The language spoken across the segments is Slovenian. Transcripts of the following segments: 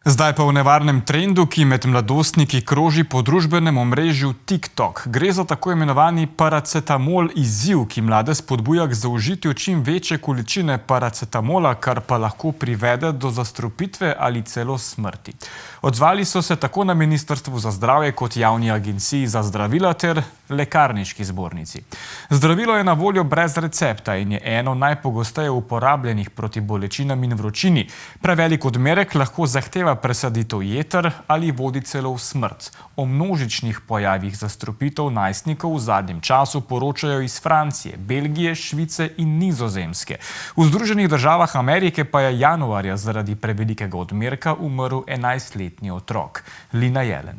Zdaj pa v nevarnem trendu, ki med mladostniki kroži po družbenem omrežju TikTok. Gre za tako imenovani paracetamol izziv, ki mlade spodbuja k zaužitju čim večje količine paracetamola, kar pa lahko privede do zastrupitve ali celo smrti. Odzvali so se tako na Ministrstvu za zdravje kot Javni agenciji za zdravila ter Lekarniški zbornici. Zdravilo je na voljo brez recepta in je eno najpogosteje uporabljenih proti bolečinam in vročini. Prevelik odmerek lahko zahteva presaditev jeter ali vodi celo v smrt. O množičnih pojavih zastrupitev najstnikov v zadnjem času poročajo iz Francije, Belgije, Švice in Nizozemske. V Združenih državah Amerike pa je januarja zaradi prevelikega odmerka umrl 11-letni otrok. Lina Jelen.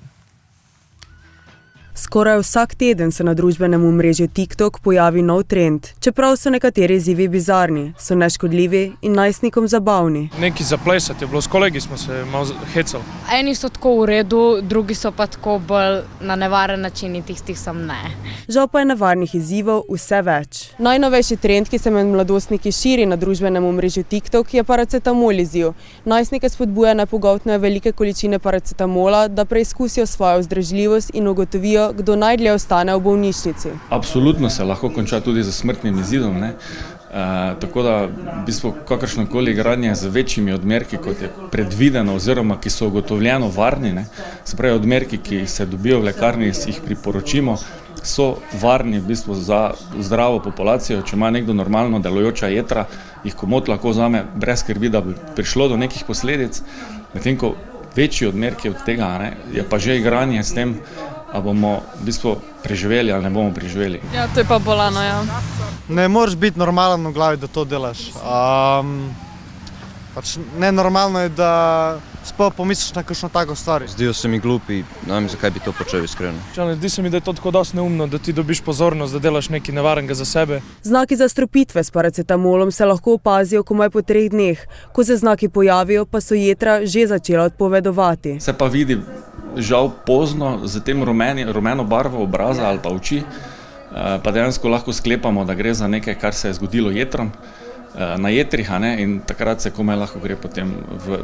Skoraj vsak teden se na družbenem omrežju TikTok pojavi nov trend. Čeprav so nekateri izzivi bizarni, so neškodljivi in najstnikom zabavni. Neki za plesati je bilo, s kolegi smo se malo hecali. Eni so tako v redu, drugi so pa tako bolj na nevaren način in tistih sem ne. Žal pa je nevarnih izzivov vse več. Najnovejši trend, ki se med mladostniki širi na družbenem omrežju TikTok, je paracetamol izziv. Najstnike spodbuja naj pogoltnejo velike količine paracetamola, da preizkusijo svojo vzdržljivost in ugotovijo, kdo najdlje ostane v bolnišnici. Absolutno se lahko konča tudi z smrtnim izidom, ne? Tako da v bistvu kakršnokoli igranje z večjimi odmerki, kot je predvideno oziroma ki so ugotovljeno varni, ne? Se pravi odmerki, ki se dobijo v lekarni, jih priporočimo, so varni v bistvu za zdravo populacijo. Če ima nekdo normalno delujoča jetra, jih komot lahko vzame brez skrbi, da bi prišlo do nekih posledic. Medtem ko večji odmerki od tega, ne, je pa že igranje s tem, a bomo v bistvu preživeli ali ne bomo preživeli. Ja, to je pa bolano, ja. Ne moreš biti normalen v glavi, da to delaš. Nenormalno je, da sploh pomisliš na kakšno tako stvar. Zdijo se mi glupi, ne vem, zakaj bi to počel iskreno. Zdi se mi, da je to tako dosti neumno, da ti dobiš pozornost, da delaš nekaj nevarnega za sebe. Znaki zastrupitve s paracetamolom se lahko opazijo komaj po 3 dneh. Ko se znaki pojavijo, pa so jetra že začela odpovedovati. Se pa vidi žal pozno z tem rumeno barvo obraza ali pa oči, pa dejansko lahko sklepamo, da gre za nekaj, kar se je zgodilo jetrom, na jetrih, in takrat se komaj lahko gre potem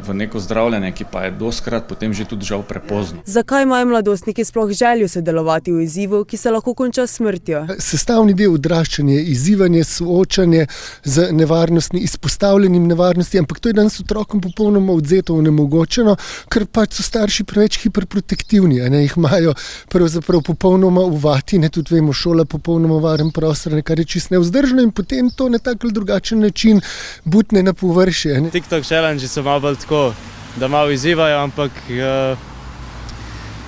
v neko zdravljenje, ki pa je dostikrat potem že tudi žal prepozno. Zakaj imajo mladostniki sploh željo sodelovati v izzivu, ki se lahko konča s smrtjo? Sestavni del odraščanja je izzivanje, soočanje z nevarnostmi, izpostavljenim nevarnosti, ampak to je danes otrokom popolnoma odvzeto, onemogočeno, ker pač so starši preveč hiperprotektivni, jih imajo pravzaprav popolnoma uvati, tudi vemo, šola popolnoma varen prostor, kar je čisto nevzdržno in potem to na tak ali drugačen način butne na površje. TikTok challenge so malo bolj tako, da malo izzivajo, ampak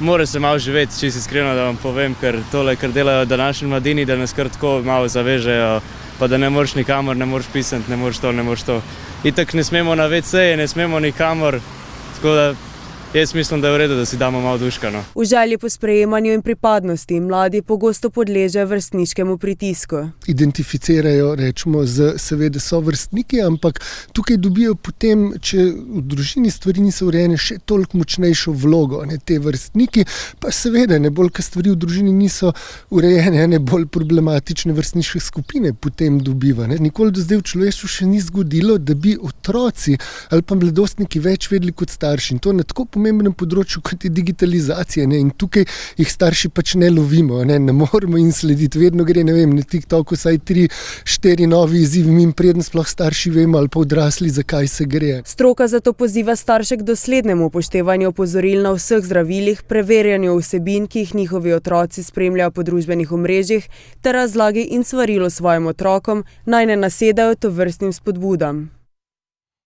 mora se malo živeti, čisto iskreno, da vam povem, ker tole, kar delajo današnji mladini, da nas kar tako malo zavežejo, pa da ne moreš nikamor, ne moreš pisati, ne moreš to, ne moreš to. Itak ne smemo na WC, ne smemo nikamor, tako da jaz mislim, da je v redu, da si damo malo duška. V želji po sprejemanju in pripadnosti mladi pogosto podležejo vrstniškemu pritisku. Identificirajo, rečemo, seveda so vrstniki, ampak tukaj dobijo potem, če v družini stvari niso urejene, še toliko močnejšo vlogo. Te vrstniki pa seveda, bolj, ko stvari v družini niso urejene, bolj problematične vrstniške skupine potem dobiva. Nikoli do zdaj v človeštvu še ni zgodilo, da bi otroci ali pa mladostniki več vedeli kot starši. In to na tako pomembnem področju, kot je digitalizacija. In tukaj jih starši pač ne lovimo, ne moremo jim slediti. Vedno gre, na TikToku vsaj 3-4 novi izzivi, in preden sploh starši vemo ali pa odrasli, zakaj se gre. Stroka zato poziva starše k doslednemu upoštevanju opozoril na vseh zdravilih, preverjanju vsebin, ki jih njihovi otroci spremljajo po družbenih omrežjih, ter razlagi in svarilo svojim otrokom, naj ne nasedajo tovrstnim spodbudam.